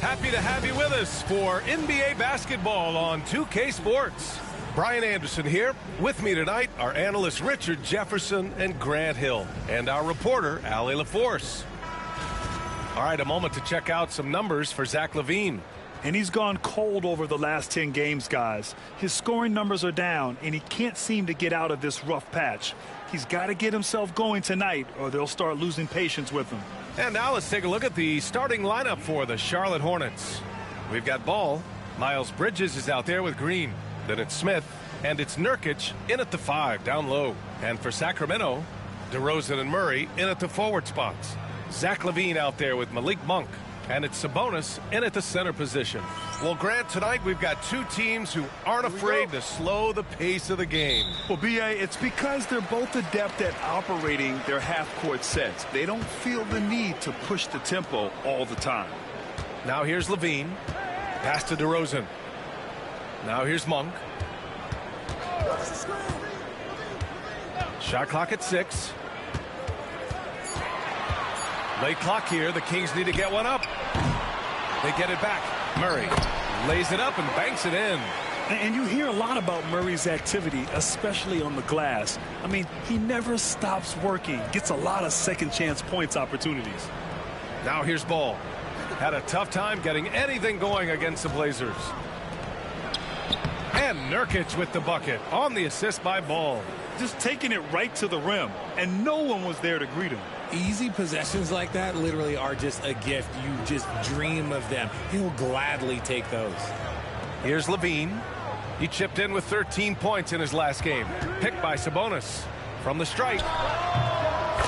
Happy to have you with us for NBA basketball on 2K Sports. Brian Anderson here. With me tonight are analysts Richard Jefferson and Grant Hill, and our reporter, Allie LaForce. All right, a moment to check out some numbers for Zach LaVine. And he's gone cold over the last 10 games, guys. His scoring numbers are down, and he can't seem to get out of this rough patch. He's got to get himself going tonight, or they'll start losing patience with him. And now let's take a look at the starting lineup for the Charlotte Hornets. We've got Ball. Miles Bridges is out there with Green. Then it's Smith, and it's Nurkic in at the 5, down low. And for Sacramento, DeRozan and Murray in at the forward spots. Zach LaVine out there with Malik Monk. And it's Sabonis in at the center position. Well, Grant, tonight we've got two teams who aren't afraid to slow the pace of the game. Well, B.A., it's because they're both adept at operating their half-court sets. They don't feel the need to push the tempo all the time. Now here's LaVine. Pass to DeRozan. Now here's Monk. Shot clock at 6. Late clock here. The Kings need to get one up. They get it back. Murray lays it up and banks it in. And you hear a lot about Murray's activity, especially on the glass. I mean, he never stops working. Gets a lot of second chance points opportunities. Now here's Ball. Had a tough time getting anything going against the Blazers. And Nurkic with the bucket on the assist by Ball. Just taking it right to the rim, and no one was there to greet him. Easy possessions like that literally are just a gift. You just dream of them. He'll gladly take those. Here's LaVine. He chipped in with 13 points in his last game. Picked by Sabonis. From the stripe.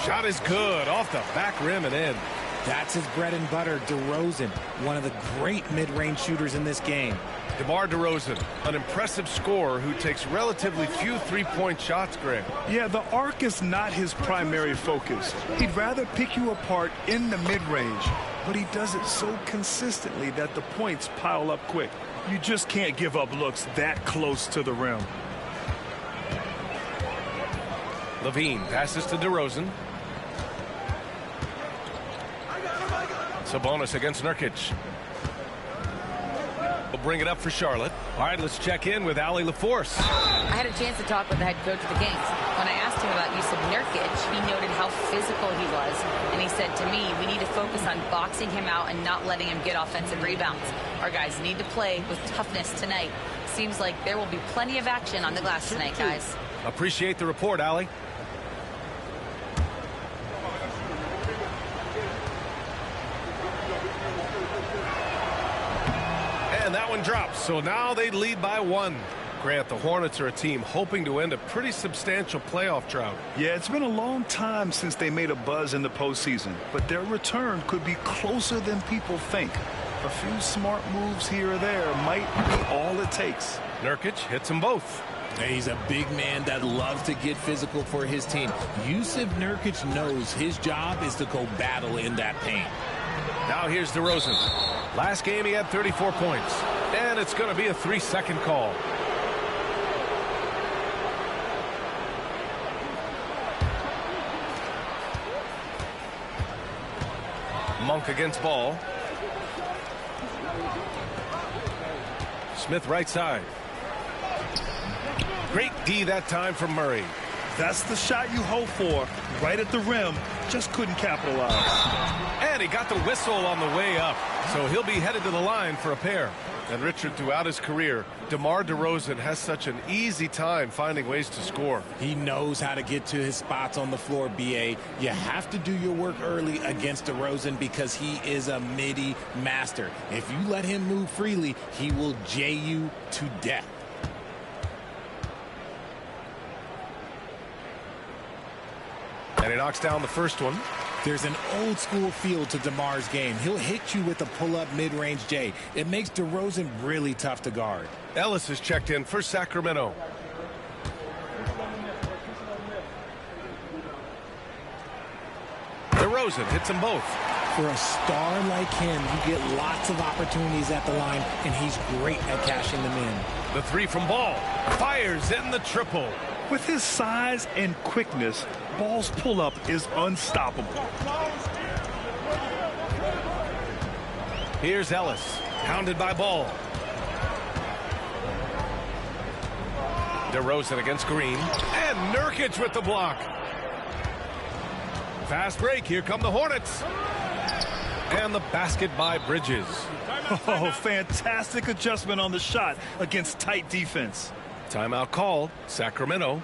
Shot is good. Off the back rim and in. That's his bread and butter, DeRozan. One of the great mid-range shooters in this game. DeMar DeRozan, an impressive scorer who takes relatively few three-point shots, Greg. Yeah, the arc is not his primary focus. He'd rather pick you apart in the mid-range, but he does it so consistently that the points pile up quick. You just can't give up looks that close to the rim. LaVine passes to DeRozan. Sabonis against Nurkic. We'll bring it up for Charlotte. All right, let's check in with Allie LaForce. I had a chance to talk with the head coach of the Kings. When I asked him about Yusuf Nurkic, he noted how physical he was. And he said to me, we need to focus on boxing him out and not letting him get offensive rebounds. Our guys need to play with toughness tonight. Seems like there will be plenty of action on the glass tonight, guys. Appreciate the report, Allie. And that one drops, so now they lead by 1. Grant, the Hornets are a team hoping to end a pretty substantial playoff drought. Yeah, it's been a long time since they made a buzz in the postseason, but their return could be closer than people think. A few smart moves here or there might be all it takes. Nurkic hits them both. He's a big man that loves to get physical for his team. Yusuf Nurkic knows his job is to go battle in that paint. Now here's DeRozan. Last game he had 34 points. And it's going to be a 3-second call. Monk against Ball. Smith right side. Great D that time from Murray. That's the shot you hope for. Right at the rim. Just couldn't capitalize. And he got the whistle on the way up. So he'll be headed to the line for a pair. And Richard, throughout his career, DeMar DeRozan has such an easy time finding ways to score. He knows how to get to his spots on the floor, B.A. You have to do your work early against DeRozan because he is a midi master. If you let him move freely, he will J you to death. And he knocks down the first one. There's an old school feel to DeMar's game. He'll hit you with a pull-up mid-range J. It makes DeRozan really tough to guard. Ellis is checked in for Sacramento. DeRozan hits them both. For a star like him, you get lots of opportunities at the line, and he's great at cashing them in. The 3 from Ball. Fires in the triple. With his size and quickness, Ball's pull-up is unstoppable. Here's Ellis, hounded by Ball. DeRozan against Green, and Nurkic with the block. Fast break, here come the Hornets. And the basket by Bridges. Oh, fantastic adjustment on the shot against tight defense. Timeout called, Sacramento.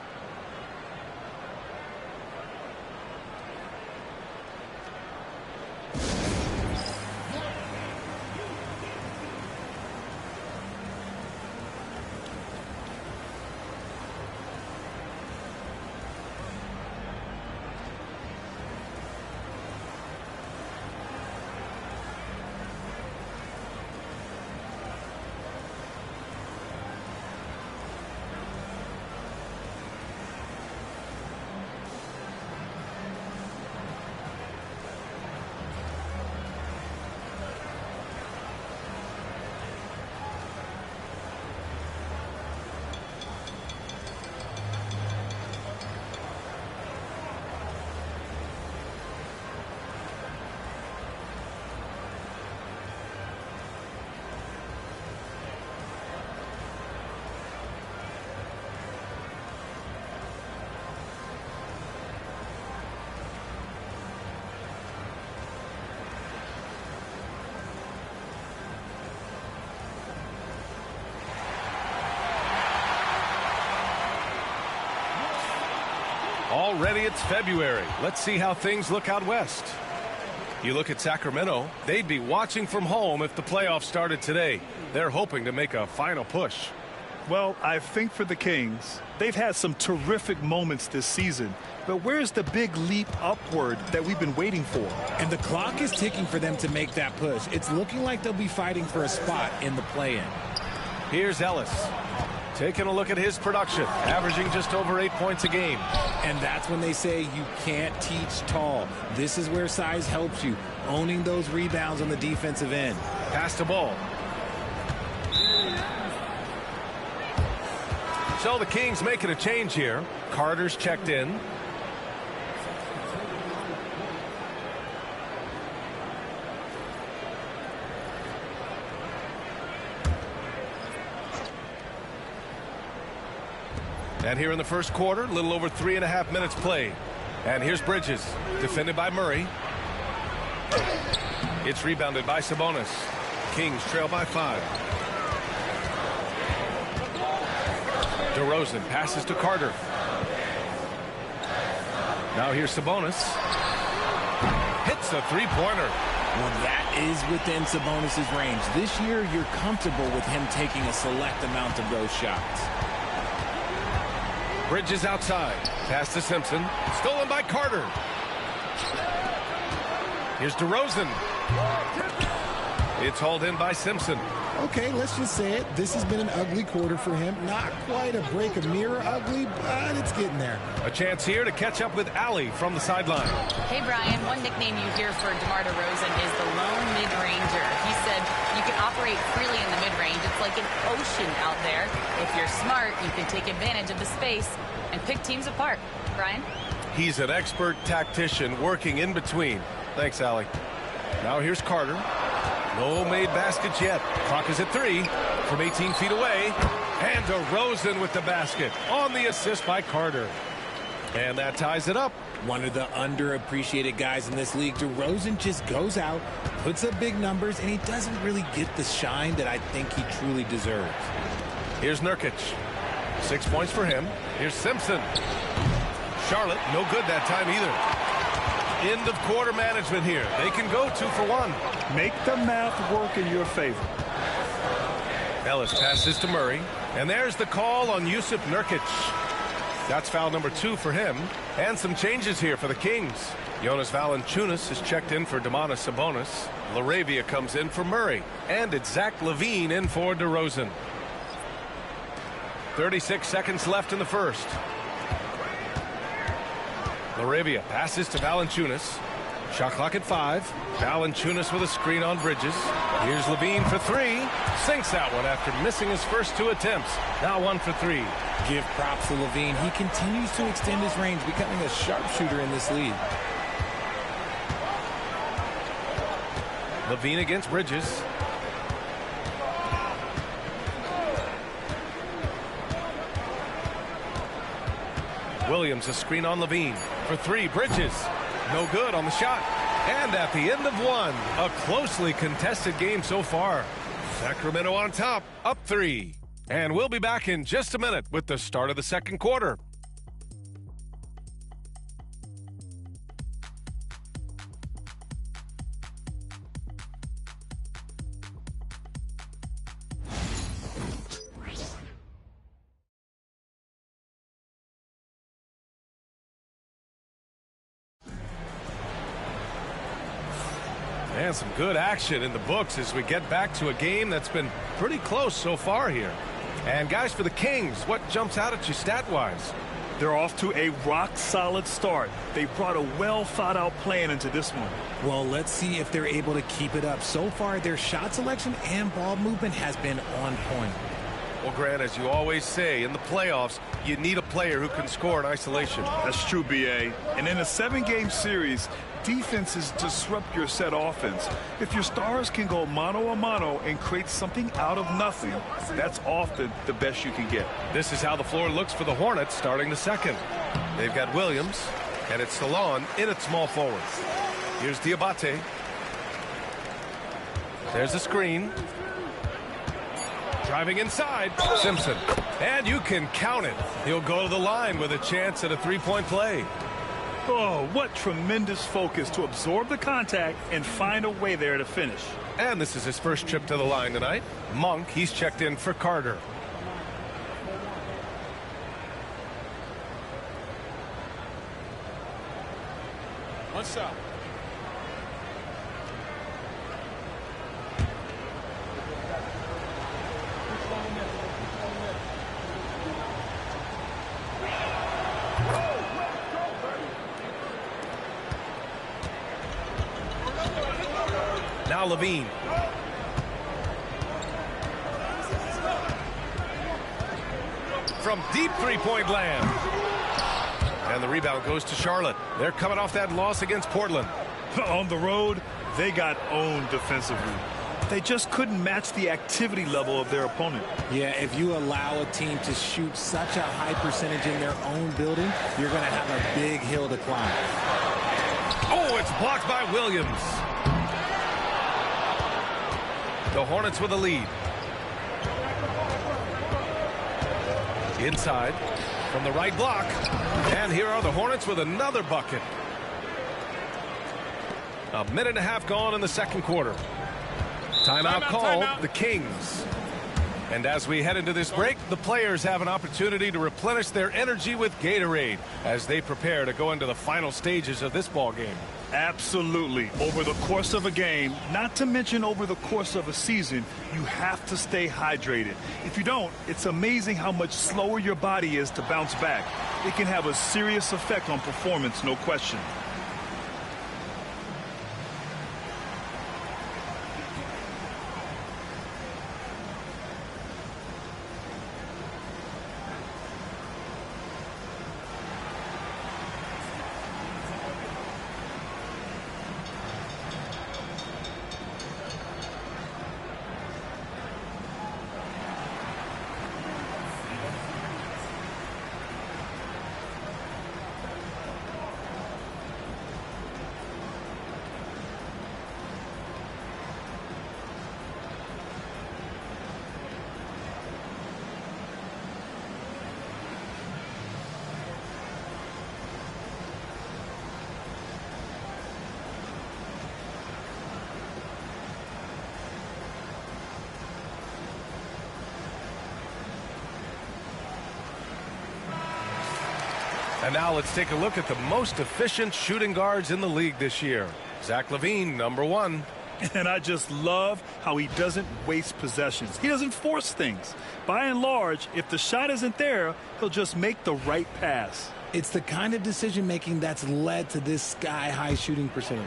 Already it's February. Let's see how things look out west. You look at Sacramento, they'd be watching from home if the playoffs started today. They're hoping to make a final push. Well, I think for the Kings, they've had some terrific moments this season. But where's the big leap upward that we've been waiting for? And the clock is ticking for them to make that push. It's looking like they'll be fighting for a spot in the play-in. Here's Ellis. Taking a look at his production, averaging just over 8 points a game. And that's when they say you can't teach tall. This is where size helps you, owning those rebounds on the defensive end. Pass the ball. So the Kings making a change here. Carter's checked in. And here in the first quarter, a little over 3.5 minutes played. And here's Bridges, defended by Murray. It's rebounded by Sabonis. Kings trail by 5. DeRozan passes to Carter. Now here's Sabonis. Hits a three-pointer. Well, that is within Sabonis' range. This year, you're comfortable with him taking a select amount of those shots. Bridges outside. Pass to Simpson. Stolen by Carter. Here's DeRozan. It's hauled in by Simpson. Okay, let's just say it. This has been an ugly quarter for him. Not quite a break a mirror ugly, but it's getting there. A chance here to catch up with Allie from the sideline. Hey, Brian, one nickname you hear for DeMar DeRozan is the lone mid-ranger. He said you can operate freely in the mid-range. It's like an ocean out there. If you're smart, you can take advantage of the space and pick teams apart. Brian? He's an expert tactician working in between. Thanks, Allie. Now here's Carter. No made baskets yet. Clock is at 3 from 18 feet away. And DeRozan with the basket on the assist by Carter. And that ties it up. One of the underappreciated guys in this league. DeRozan just goes out, puts up big numbers, and he doesn't really get the shine that I think he truly deserves. Here's Nurkic. 6 points for him. Here's Simpson. Charlotte, no good that time either. End of quarter management here. They can go 2 for 1. Make the math work in your favor. Ellis passes to Murray. And there's the call on Jusuf Nurkic. That's foul number 2 for him. And some changes here for the Kings. Jonas Valanciunas is checked in for Domantas Sabonis. LaRavia comes in for Murray. And it's Zach LaVine in for DeRozan. 36 seconds left in the first. LaRavia passes to Valanciunas. Shot clock at 5. Valanciunas with a screen on Bridges. Here's LaVine for 3. Sinks that one after missing his first 2 attempts. Now 1 for 3. Give props to LaVine. He continues to extend his range, becoming a sharpshooter in this league. LaVine against Bridges. Williams, a screen on Levine. For three, Bridges. No good on the shot. And at the end of one, a closely contested game so far. Sacramento on top, up 3. And we'll be back in just a minute with the start of the second quarter. And some good action in the books as we get back to a game that's been pretty close so far here. And guys, for the Kings, what jumps out at you stat-wise? They're off to a rock-solid start. They brought a well-thought-out plan into this one. Well, let's see if they're able to keep it up. So far, their shot selection and ball movement has been on point. Well, Grant, as you always say, in the playoffs, you need a player who can score in isolation. That's true, B.A. And in a 7-game series, defenses disrupt your set offense. If your stars can go mano-a-mano and create something out of nothing, that's often the best you can get. This is how the floor looks for the Hornets starting the second. They've got Williams, and it's Salon in at small forward. Here's Diabate. There's a screen. Driving inside, Simpson. And you can count it. He'll go to the line with a chance at a three-point play. Oh, what tremendous focus to absorb the contact and find a way there to finish. And this is his first trip to the line tonight. Monk, he's checked in for Carter. What's up? Now Levine. From deep three-point land. And the rebound goes to Charlotte. They're coming off that loss against Portland. On the road, they got owned defensively. They just couldn't match the activity level of their opponent. Yeah, if you allow a team to shoot such a high percentage in their own building, you're going to have a big hill to climb. Oh, it's blocked by Williams. The Hornets with a lead. Inside from the right block. And here are the Hornets with another bucket. A minute and a half gone in the second quarter. Timeout called, the Kings. And as we head into this break, the players have an opportunity to replenish their energy with Gatorade as they prepare to go into the final stages of this ball game. Absolutely. Over the course of a game, not to mention over the course of a season, you have to stay hydrated. If you don't, it's amazing how much slower your body is to bounce back. It can have a serious effect on performance, no question. And now let's take a look at the most efficient shooting guards in the league this year. Zach LaVine, number 1. And I just love how he doesn't waste possessions. He doesn't force things. By and large, if the shot isn't there, he'll just make the right pass. It's the kind of decision-making that's led to this sky-high shooting percentage.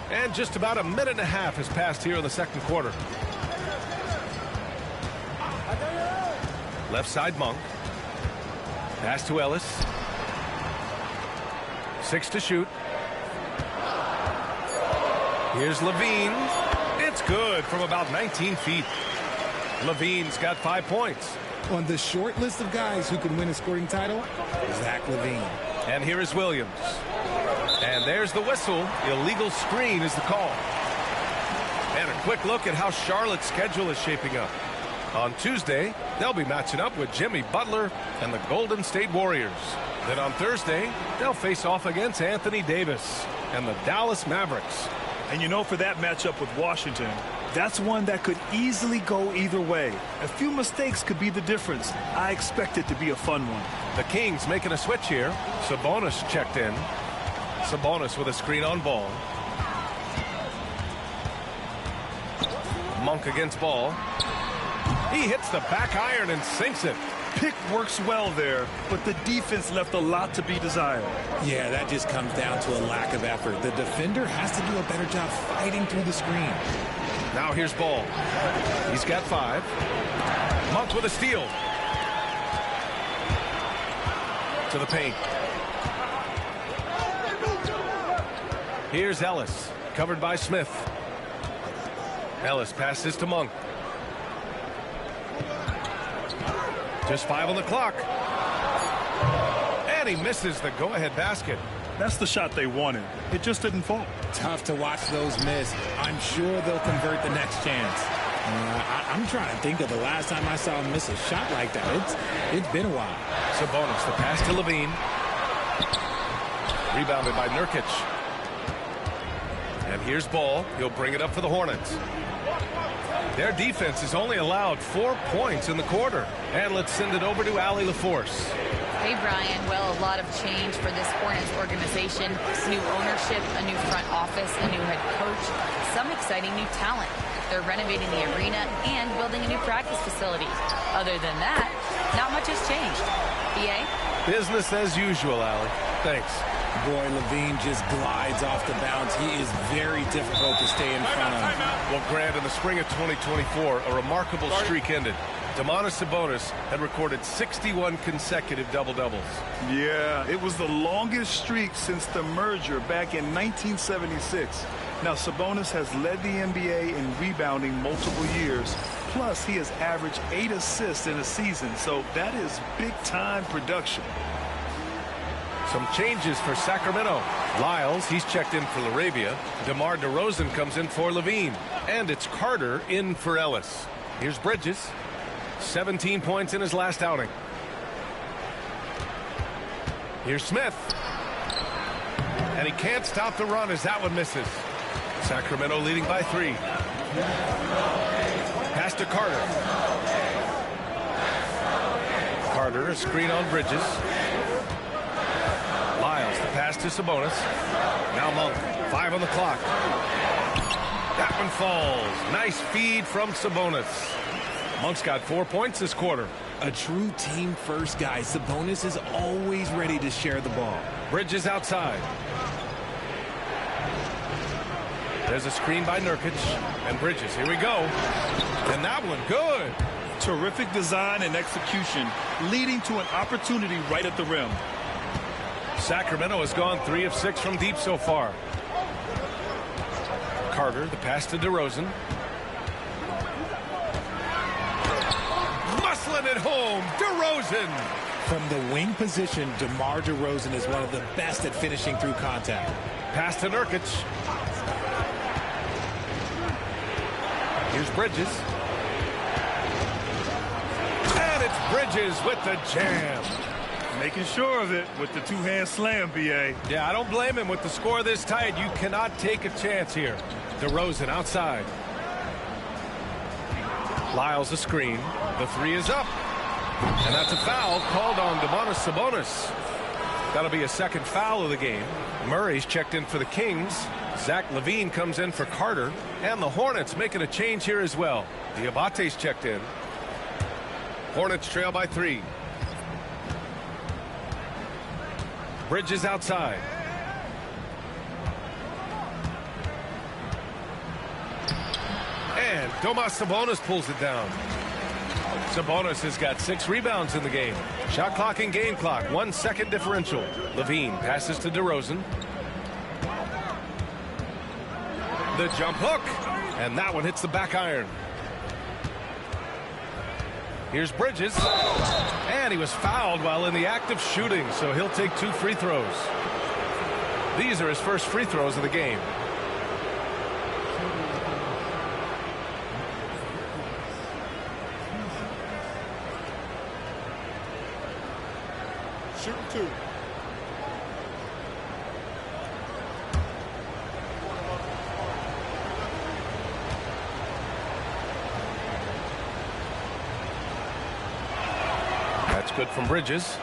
And just about a minute and a half has passed here in the second quarter. Left side, Monk. Pass to Ellis. 6 to shoot. Here's Levine. It's good from about 19 feet. Levine's got 5 points. On the short list of guys who can win a scoring title, Zach LaVine. And here is Williams. And there's the whistle. Illegal screen is the call. And a quick look at how Charlotte's schedule is shaping up. On Tuesday, they'll be matching up with Jimmy Butler and the Golden State Warriors. Then on Thursday, they'll face off against Anthony Davis and the Dallas Mavericks. And you know, for that matchup with Washington, that's one that could easily go either way. A few mistakes could be the difference. I expect it to be a fun one. The Kings making a switch here. Sabonis checked in. Sabonis with a screen on Ball. Monk against Ball. He hits the back iron and sinks it. Pick works well there, but the defense left a lot to be desired. Yeah, that just comes down to a lack of effort. The defender has to do a better job fighting through the screen. Now here's Ball. He's got 5. Monk with a steal. To the paint. Here's Ellis, covered by Smith. Ellis passes to Monk. Just 5 on the clock. And he misses the go-ahead basket. That's the shot they wanted. It just didn't fall. Tough to watch those miss. I'm sure they'll convert the next chance. I'm trying to think of the last time I saw him miss a shot like that. It's been a while. Sabonis, the pass to LaVine. Rebounded by Nurkic. And here's Ball. He'll bring it up for the Hornets. Their defense has only allowed 4 points in the quarter. And let's send it over to Allie LaForce. Hey, Brian. Well, a lot of change for this Hornets organization. New ownership, a new front office, a new head coach, some exciting new talent. They're renovating the arena and building a new practice facility. Other than that, not much has changed. BA? Business as usual, Allie. Thanks. Boy, LaVine just glides off the bounce. He is very difficult to stay in front of. Well, Grant, in the spring of 2024, a remarkable streak ended. Domantas Sabonis had recorded 61 consecutive double-doubles. Yeah, it was the longest streak since the merger back in 1976. Now, Sabonis has led the NBA in rebounding multiple years. Plus, he has averaged 8 assists in a season, so that is big-time production. Some changes for Sacramento. Lyles, he's checked in for LaRavia. DeMar DeRozan comes in for LaVine. And it's Carter in for Ellis. Here's Bridges. 17 points in his last outing. Here's Smith. And he can't stop the run as that one misses. Sacramento leading by 3. Pass to Carter. Carter, a screen on Bridges. Lyles, the pass to Sabonis. Now Monk, 5 on the clock. That one falls. Nice feed from Sabonis. Monk's got 4 points this quarter. A true team-first guy. Sabonis is always ready to share the ball. Bridges outside. There's a screen by Nurkic. And Bridges, here we go. And that one, good. Terrific design and execution, leading to an opportunity right at the rim. Sacramento has gone 3 of 6 from deep so far. Carter, the pass to DeRozan. Muscling it home, DeRozan. From the wing position, DeMar DeRozan is one of the best at finishing through contact. Pass to Nurkic. Here's Bridges. And it's Bridges with the jam. Making sure of it with the two-hand slam, B.A. Yeah, I don't blame him. With the score this tight, you cannot take a chance here. DeRozan outside. Lyles a screen. The 3 is up. And that's a foul called on Domantas Sabonis. That'll be a second foul of the game. Murray's checked in for the Kings. Zach LaVine comes in for Carter. And the Hornets making a change here as well. Diabate's checked in. Hornets trail by 3. Bridges outside. And Domantas Sabonis pulls it down. Sabonis has got 6 rebounds in the game. Shot clock and game clock, 1 second differential. LaVine passes to DeRozan. The jump hook. And that one hits the back iron. Here's Bridges. And he was fouled while in the act of shooting, so he'll take 2 free throws. These are his first free throws of the game. Shoot 2. That's good from Bridges.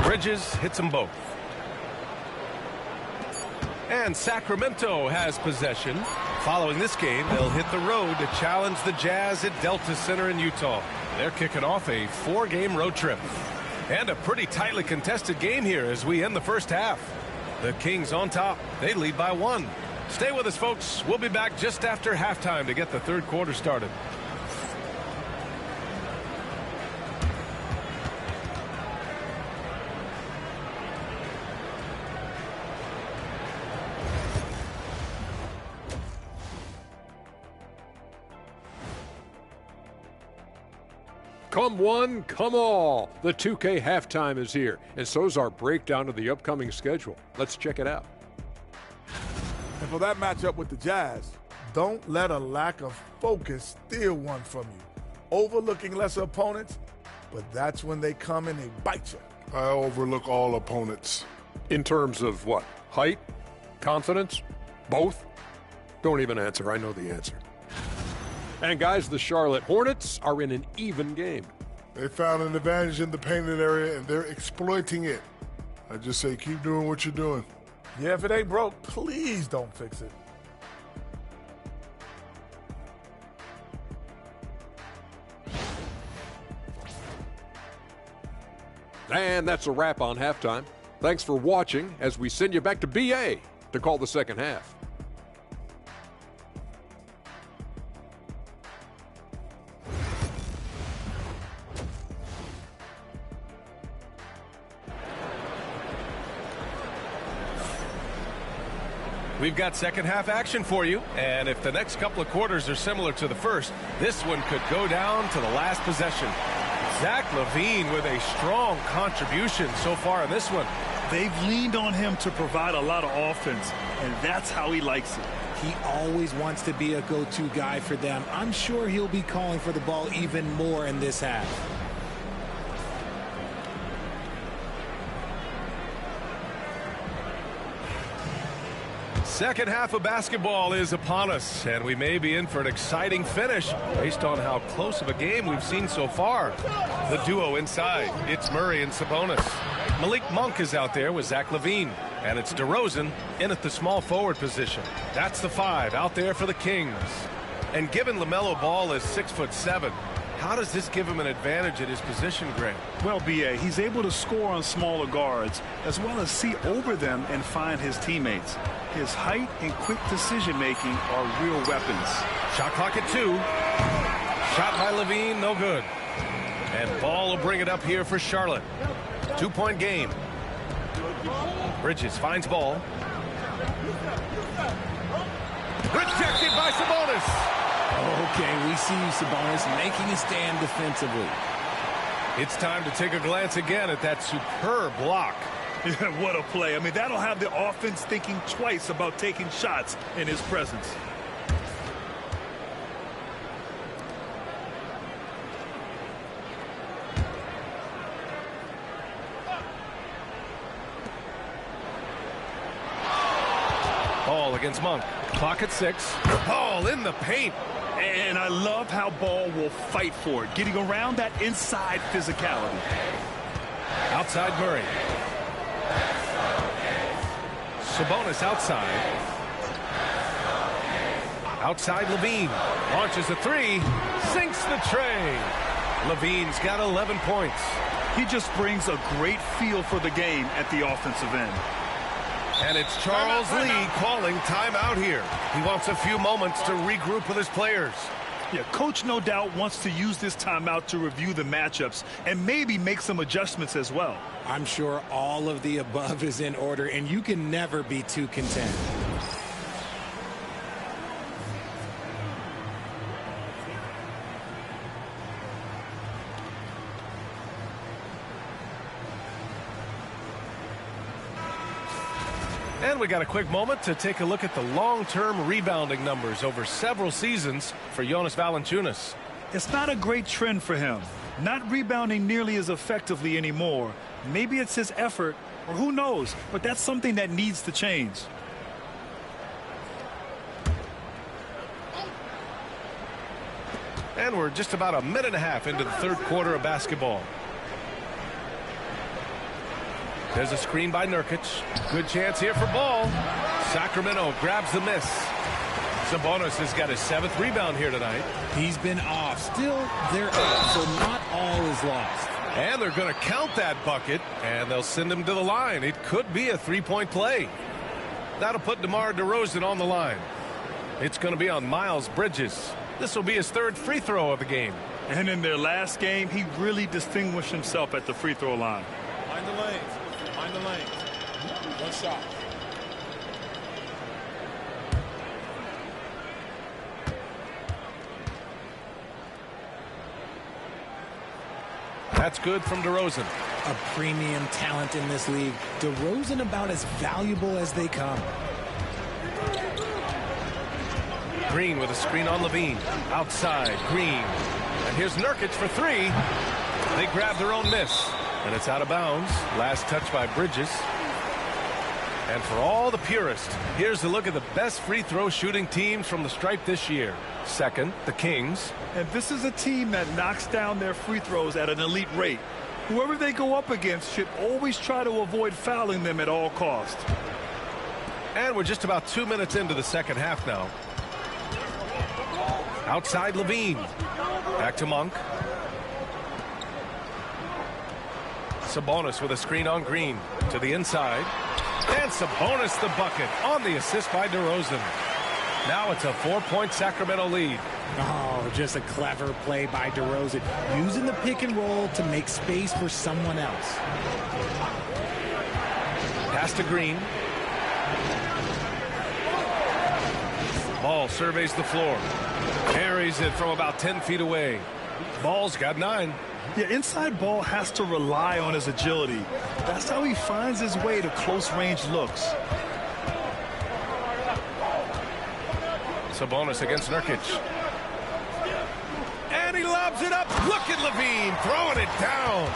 Bridges hits them both. And Sacramento has possession. Following this game, they'll hit the road to challenge the Jazz at Delta Center in Utah. They're kicking off a 4-game road trip. And a pretty tightly contested game here as we end the first half. The Kings on top. They lead by 1. Stay with us, folks. We'll be back just after halftime to get the third quarter started. Come one, come all. The 2K halftime is here, and so's our breakdown of the upcoming schedule. Let's check it out. And for that matchup with the Jazz, don't let a lack of focus steal one from you. Overlooking lesser opponents, but that's when they come and they bite you. I overlook all opponents. In terms of what? Height? Confidence? Both? Don't even answer. I know the answer. And guys, the Charlotte Hornets are in an even game. They found an advantage in the painted area, and they're exploiting it. I just say keep doing what you're doing. Yeah, if it ain't broke, please don't fix it. And that's a wrap on halftime. Thanks for watching as we send you back to BA to call the second half. We've got second half action for you, and if the next couple of quarters are similar to the first, this one could go down to the last possession. Zach LaVine with a strong contribution so far in this one. They've leaned on him to provide a lot of offense, and that's how he likes it. He always wants to be a go-to guy for them. I'm sure he'll be calling for the ball even more in this half. Second half of basketball is upon us, and we may be in for an exciting finish based on how close of a game we've seen so far. The duo inside, it's Murray and Sabonis. Malik Monk is out there with Zach LaVine, and it's DeRozan in at the small forward position. That's the 5 out there for the Kings. And given LaMelo Ball is 6'7", how does this give him an advantage at his position, Grant? Well, B.A., he's able to score on smaller guards as well as see over them and find his teammates. His height and quick decision-making are real weapons. Shot clock at 2. Shot by LaVine, no good. And Ball will bring it up here for Charlotte. 2-point game. Bridges finds Ball. Rejected by Sabonis. Okay, we see Sabonis making a stand defensively. It's time to take a glance again at that superb block. Yeah, what a play. I mean, that'll have the offense thinking twice about taking shots in his presence. Ball against Monk. Clock at 6. Ball in the paint. And I love how Ball will fight for it, getting around that inside physicality. Outside Murray. Sabonis outside. Outside LaVine. Launches a 3. Sinks the tray. LaVine's got 11 points. He just brings a great feel for the game at the offensive end. And it's Charles Lee calling timeout here. He wants a few moments to regroup with his players. Yeah, coach no doubt wants to use this timeout to review the matchups and maybe make some adjustments as well. I'm sure all of the above is in order, and you can never be too content. And we got a quick moment to take a look at the long-term rebounding numbers over several seasons for Jonas Valanciunas. It's not a great trend for him. Not rebounding nearly as effectively anymore. Maybe it's his effort, or who knows, but that's something that needs to change. And we're just about a minute and a half into the third quarter of basketball. There's a screen by Nurkic. Good chance here for Ball. Sacramento grabs the miss. Sabonis has got his 7th rebound here tonight. He's been off. Still, they're up, so not all is lost. And they're going to count that bucket, and they'll send him to the line. It could be a three-point play. That'll put DeMar DeRozan on the line. It's going to be on Miles Bridges. This will be his 3rd free throw of the game. And in their last game, he really distinguished himself at the free throw line. Mind the lanes. Mind the lanes. One shot. That's good from DeRozan. A premium talent in this league. DeRozan about as valuable as they come. Green with a screen on Levine. Outside, Green. And here's Nurkic for 3. They grab their own miss. And it's out of bounds. Last touch by Bridges. And for all the purists, here's a look at the best free throw shooting teams from the stripe this year. Second, the Kings. And this is a team that knocks down their free throws at an elite rate. Whoever they go up against should always try to avoid fouling them at all costs. And we're just about 2 minutes into the second half now. Outside Levine. Back to Monk. Sabonis with a screen on Green. To the inside. And Sabonis the bucket on the assist by DeRozan. Now it's a 4-point Sacramento lead. Oh, just a clever play by DeRozan. Using the pick and roll to make space for someone else. Pass to Green. Ball surveys the floor. Carries it from about 10 feet away. Ball's got 9. Yeah, inside Ball has to rely on his agility. That's how he finds his way to close-range looks. Sabonis against Nurkic. And he lobs it up. Look at Levine throwing it down.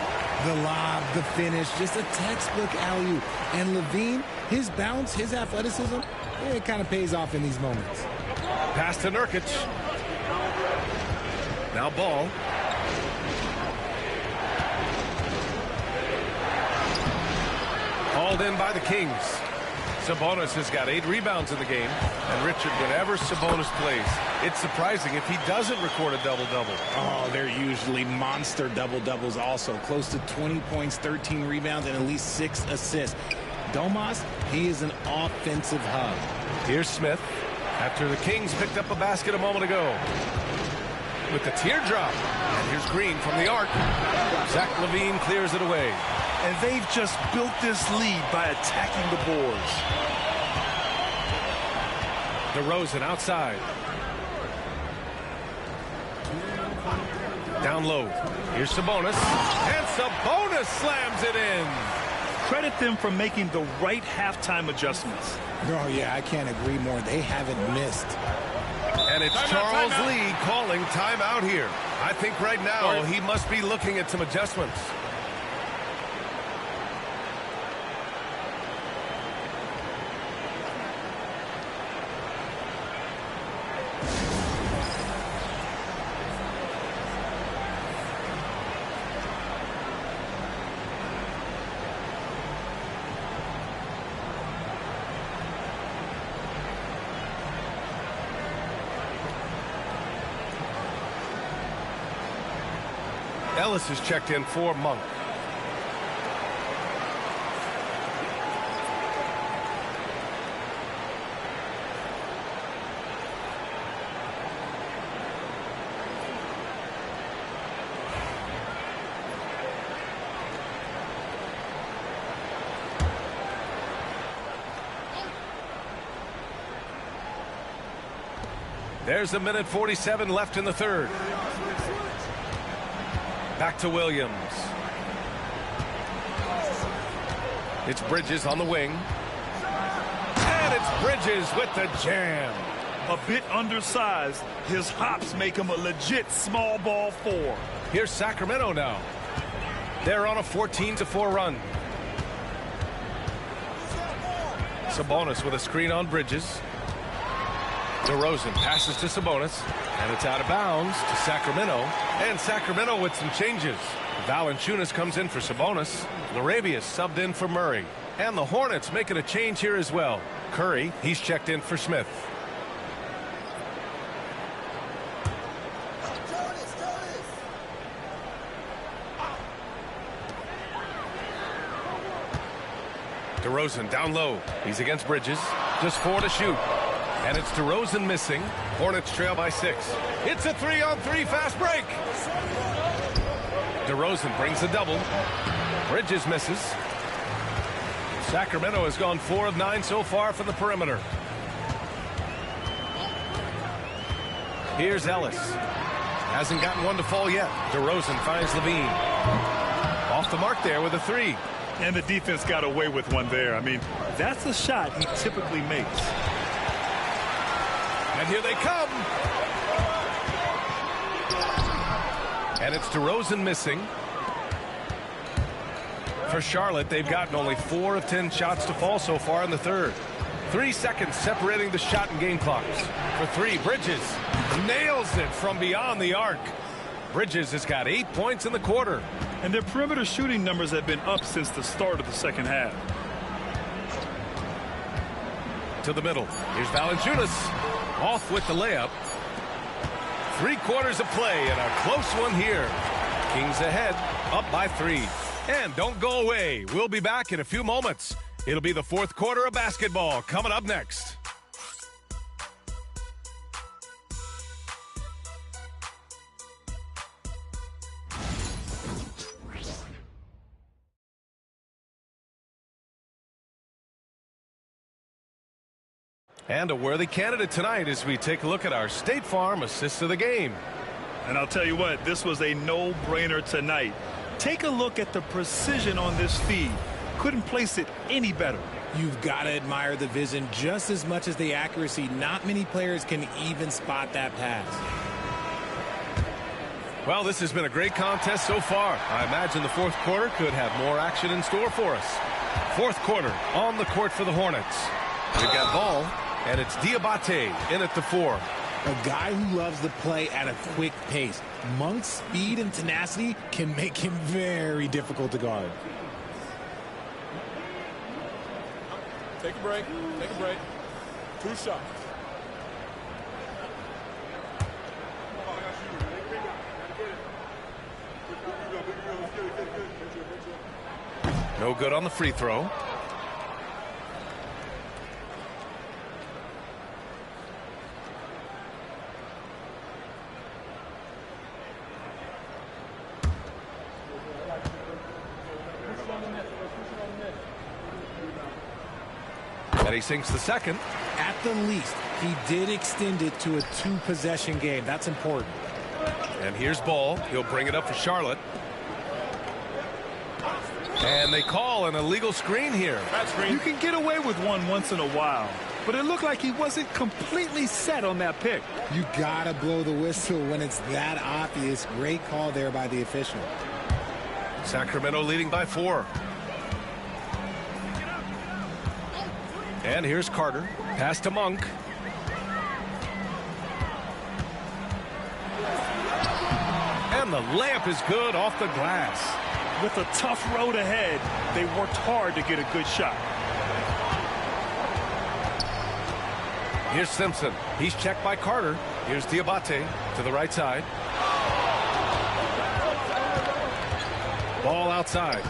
The lob, the finish, just a textbook alley-oop. And Levine, his bounce, his athleticism, it kind of pays off in these moments. Pass to Nurkic. Now Ball. Hauled in by the Kings. Sabonis has got 8 rebounds in the game. And Richard, whenever Sabonis plays, it's surprising if he doesn't record a double-double. Oh, they're usually monster double-doubles also. Close to 20 points, 13 rebounds, and at least 6 assists. Domas, he is an offensive hub. Here's Smith after the Kings picked up a basket a moment ago. With the teardrop. And here's Green from the arc. Zach LaVine clears it away. And they've just built this lead by attacking the boards. DeRozan outside. Down low. Here's Sabonis. And Sabonis slams it in. Credit them for making the right halftime adjustments. Oh, yeah, I can't agree more. They haven't missed. And it's Charles Lee calling timeout here. I think right now he must be looking at some adjustments. Ellis is checked in for Monk. There's a minute 47 left in the third. Back to Williams. It's Bridges on the wing. And it's Bridges with the jam. A bit undersized. His hops make him a legit small ball 4. Here's Sacramento now. They're on a 14-4 run. Sabonis with a screen on Bridges. DeRozan passes to Sabonis, and it's out of bounds to Sacramento. And Sacramento with some changes. Valanciunas comes in for Sabonis. Larabius subbed in for Murray. And the Hornets making a change here as well. Curry, he's checked in for Smith. DeRozan down low. He's against Bridges. Just 4 to shoot. And it's DeRozan missing. Hornets trail by 6. It's a 3-on-3 fast break. DeRozan brings a double. Bridges misses. Sacramento has gone 4 of 9 so far from the perimeter. Here's Ellis. Hasn't gotten one to fall yet. DeRozan finds Levine. Off the mark there with a 3. And the defense got away with one there. I mean, that's a shot he typically makes. And here they come. And it's DeRozan missing. For Charlotte, they've gotten only 4 of 10 shots to fall so far in the third. 3 seconds separating the shot and game clocks. For 3, Bridges nails it from beyond the arc. Bridges has got 8 points in the quarter. And their perimeter shooting numbers have been up since the start of the second half. To the middle. Here's Valanciunas. Off with the layup. 3 quarters of play and a close one here. Kings ahead, up by 3. And don't go away. We'll be back in a few moments. It'll be the fourth quarter of basketball coming up next. And a worthy candidate tonight as we take a look at our State Farm assist of the game. And I'll tell you what, this was a no-brainer tonight. Take a look at the precision on this feed. Couldn't place it any better. You've got to admire the vision just as much as the accuracy. Not many players can even spot that pass. Well, this has been a great contest so far. I imagine the fourth quarter could have more action in store for us. Fourth quarter on the court for the Hornets. We've got ball, and it's Diabate in at the 4. A guy who loves to play at a quick pace. Monk's speed and tenacity can make him very difficult to guard. Take a break. Take a break. 2 shots. No good on the free throw. And he sinks the second. At the least, he did extend it to a 2-possession game. That's important. And here's Ball. He'll bring it up for Charlotte. And they call an illegal screen here. You can get away with one once in a while, but it looked like he wasn't completely set on that pick. You gotta blow the whistle when it's that obvious. Great call there by the official. Sacramento leading by 4. And here's Carter. Pass to Monk. And the layup is good off the glass. With a tough road ahead, they worked hard to get a good shot. Here's Simpson. He's checked by Carter. Here's Diabate to the right side. Ball outside.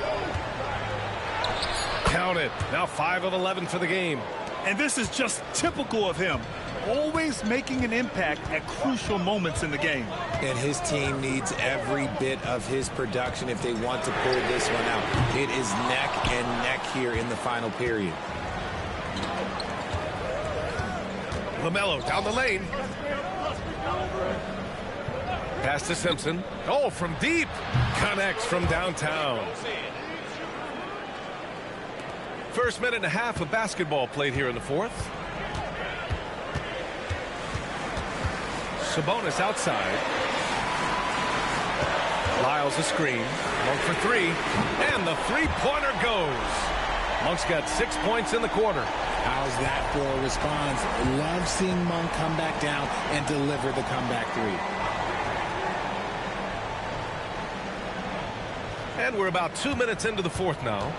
Count it. Now 5 of 11 for the game. And this is just typical of him. Always making an impact at crucial moments in the game. And his team needs every bit of his production if they want to pull this one out. It is neck and neck here in the final period. LaMelo down the lane. Pass to Simpson. Oh, from deep. Connects from downtown. First minute and a half of basketball played here in the fourth. Sabonis outside. Lyles a screen. Monk for three. And the three-pointer goes. Monk's got 6 points in the quarter. How's that for a response? Love seeing Monk come back down and deliver the comeback three. And we're about 2 minutes into the fourth now.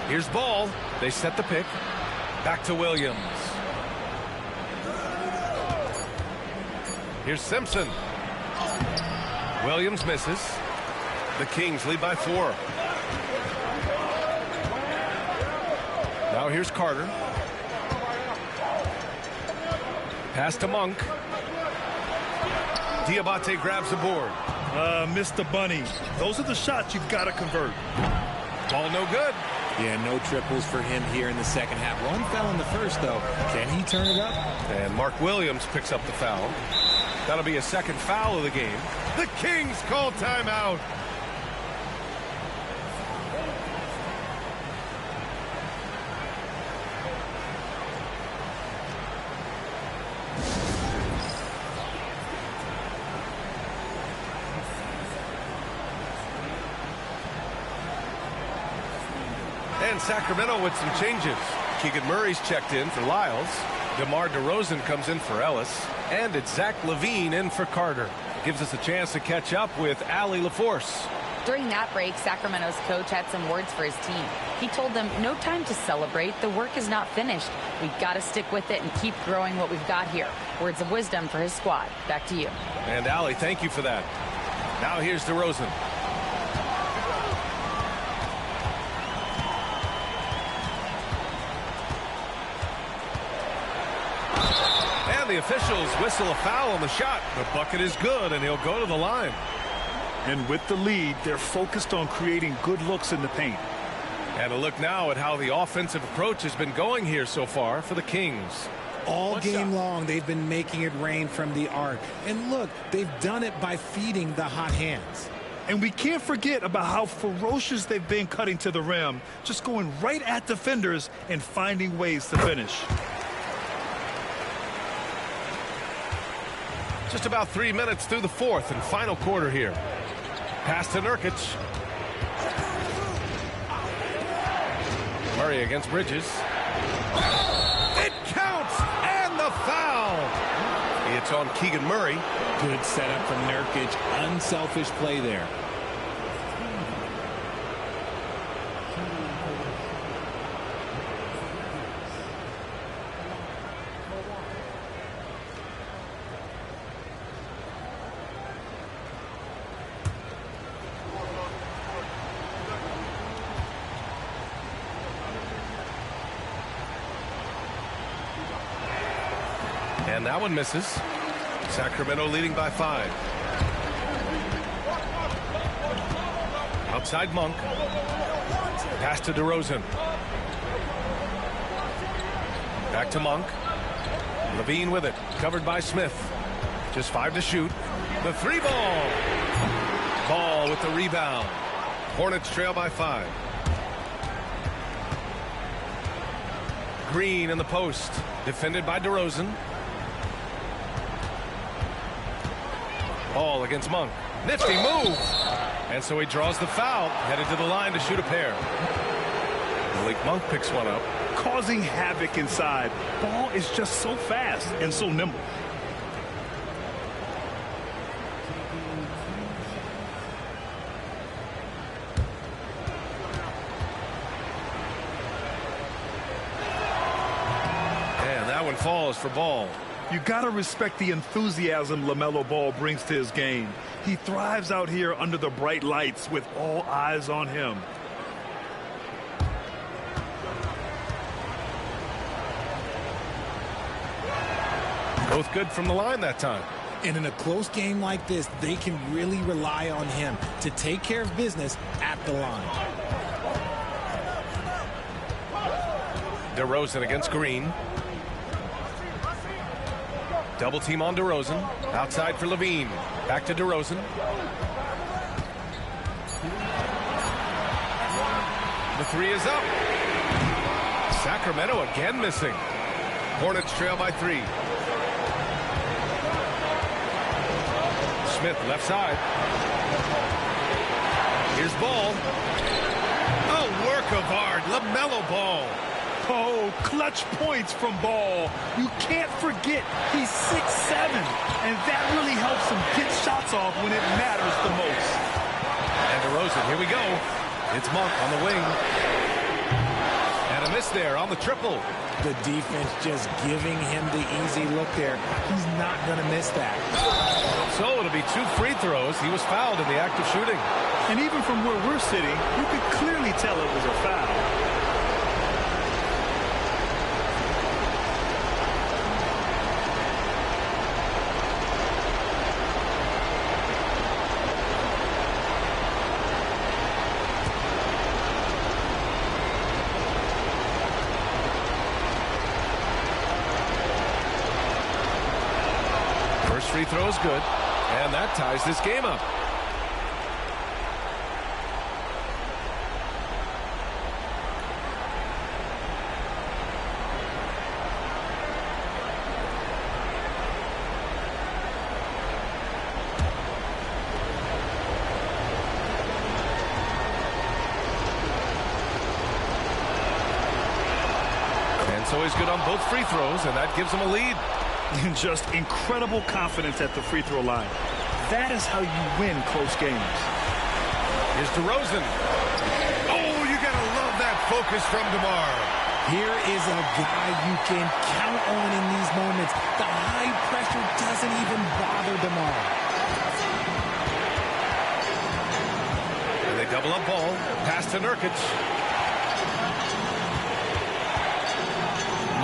Here's Ball. They set the pick. Back to Williams. Here's Simpson. Williams misses. The Kings lead by 4. Now here's Carter. Pass to Monk. Diabate grabs the board. Mr. Bunny. Those are the shots you've got to convert. Ball no good. Yeah, no triples for him here in the second half. One fell in the first, though. Can he turn it up? And Mark Williams picks up the foul. That'll be a second foul of the game. The Kings call timeout. And Sacramento with some changes. Keegan Murray's checked in for Lyles. DeMar DeRozan comes in for Ellis. And it's Zach LaVine in for Carter. Gives us a chance to catch up with Allie LaForce. During that break, Sacramento's coach had some words for his team. He told them, no time to celebrate. The work is not finished. We've got to stick with it and keep growing what we've got here. Words of wisdom for his squad. Back to you. And Allie, thank you for that. Now here's DeRozan. And the officials whistle a foul on the shot. The bucket is good, and he'll go to the line. And with the lead, they're focused on creating good looks in the paint. And a look now at how the offensive approach has been going here so far for the Kings. All game long, they've been making it rain from the arc. And look, they've done it by feeding the hot hands. And we can't forget about how ferocious they've been cutting to the rim, just going right at defenders and finding ways to finish. Just about 3 minutes through the fourth and final quarter here. Pass to Nurkic. Murray against Bridges. It counts! And the foul! It's on Keegan Murray. Good setup from Nurkic. Unselfish play there. And that one misses. Sacramento leading by 5. Outside Monk. Pass to DeRozan. Back to Monk. LaVine with it. Covered by Smith. Just 5 to shoot. The 3 ball. Ball with the rebound. Hornets trail by 5. Green in the post. Defended by DeRozan. Ball against Monk. Nifty move. And so he draws the foul. Headed to the line to shoot a pair. Malik Monk picks one up. Causing havoc inside. Ball is just so fast and so nimble. And that one falls for Ball. You got to respect the enthusiasm LaMelo Ball brings to his game. He thrives out here under the bright lights with all eyes on him. Both good from the line that time. And in a close game like this, they can really rely on him to take care of business at the line. DeRozan against Green. Double team on DeRozan. Outside for Levine. Back to DeRozan. The three is up. Sacramento again missing. Hornets trail by 3. Smith left side. Here's Ball. A work of art. LaMelo Ball. Oh, clutch points from Ball. You can't forget he's 6'7", and that really helps him get shots off when it matters the most. And DeRozan, here we go. It's Monk on the wing. And a miss there on the triple. The defense just giving him the easy look there. He's not going to miss that. So it'll be 2 free throws. He was fouled in the act of shooting. And even from where we're sitting, you could clearly tell it was a foul. Free throw is good, and that ties this game up. And so he's good on both free throws, and that gives him a lead. And just incredible confidence at the free throw line. That is how you win close games. Here's DeRozan. Oh, you got to love that focus from DeMar. Here is a guy you can count on in these moments. The high pressure doesn't even bother DeMar. And they double up Ball. Pass to Nurkic.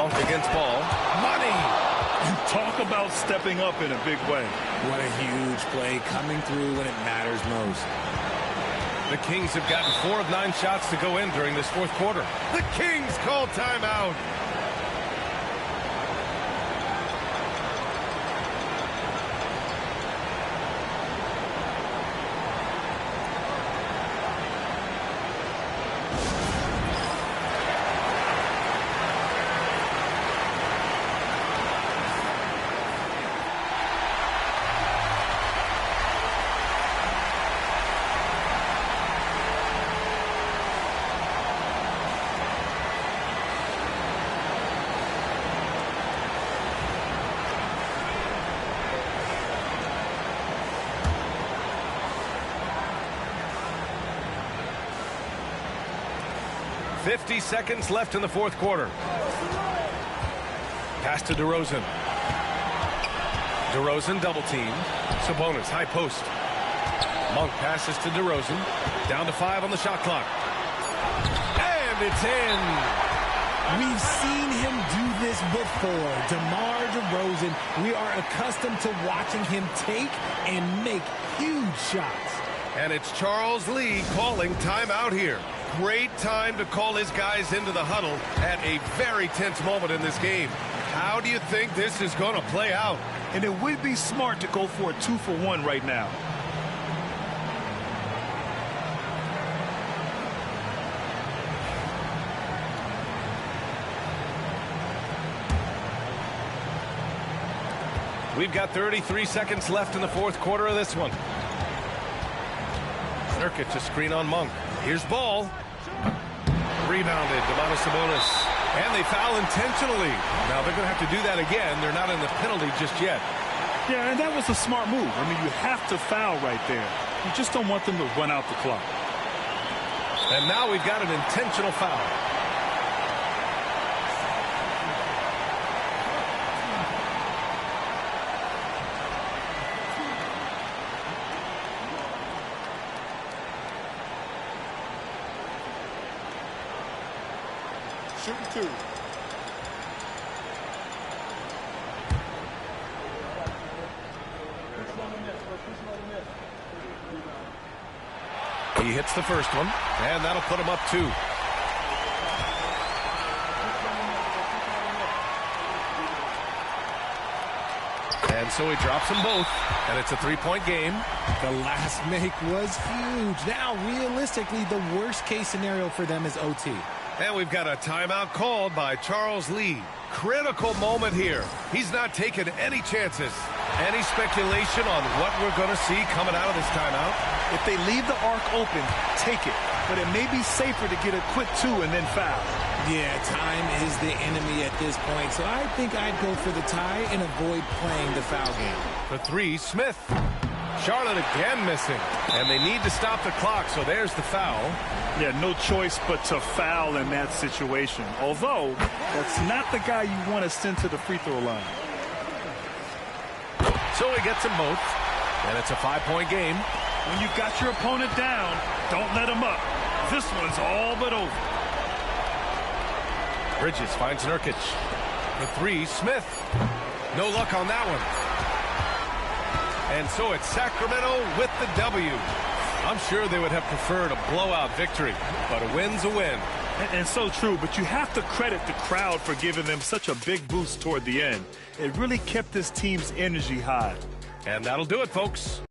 Monk against Ball. Money! Talk about stepping up in a big way. What a huge play coming through when it matters most. The Kings have gotten 4 of 9 shots to go in during this fourth quarter. The Kings call timeout. .50 seconds left in the fourth quarter. Pass to DeRozan. DeRozan double team. Sabonis high post. Monk passes to DeRozan. Down to 5 on the shot clock. And it's in. We've seen him do this before. DeMar DeRozan, we are accustomed to watching him take and make huge shots. And it's Charles Lee calling timeout here. Great time to call his guys into the huddle at a very tense moment in this game. How do you think this is going to play out? And it would be smart to go for a 2-for-1 right now. We've got 33 seconds left in the fourth quarter of this one. Nurkic a screen on Monk. Here's Ball. Rebounded, Domantas Sabonis. And they foul intentionally. Now they're going to have to do that again. They're not in the penalty just yet. Yeah, and that was a smart move. I mean, you have to foul right there. You just don't want them to run out the clock. And now we've got an intentional foul. Shooting 2. He hits the first one, and that'll put him up 2. And so he drops them both, and it's a three-point game. The last make was huge. Now, realistically, the worst-case scenario for them is OT. And we've got a timeout called by Charles Lee. Critical moment here. He's not taking any chances. Any speculation on what we're going to see coming out of this timeout? If they leave the arc open, take it. But it may be safer to get a quick 2 and then foul. Yeah, time is the enemy at this point, so I think I'd go for the tie and avoid playing the foul game. For three, Smith. Charlotte again missing. And they need to stop the clock, so there's the foul. Yeah, no choice but to foul in that situation. Although, that's not the guy you want to send to the free throw line. So he gets them both. And it's a 5-point game. When you've got your opponent down, don't let him up. This one's all but over. Bridges finds Nurkic. For three, Smith. No luck on that one. And so it's Sacramento with the W. I'm sure they would have preferred a blowout victory, but a win's a win. And so true, but you have to credit the crowd for giving them such a big boost toward the end. It really kept this team's energy high. And that'll do it, folks.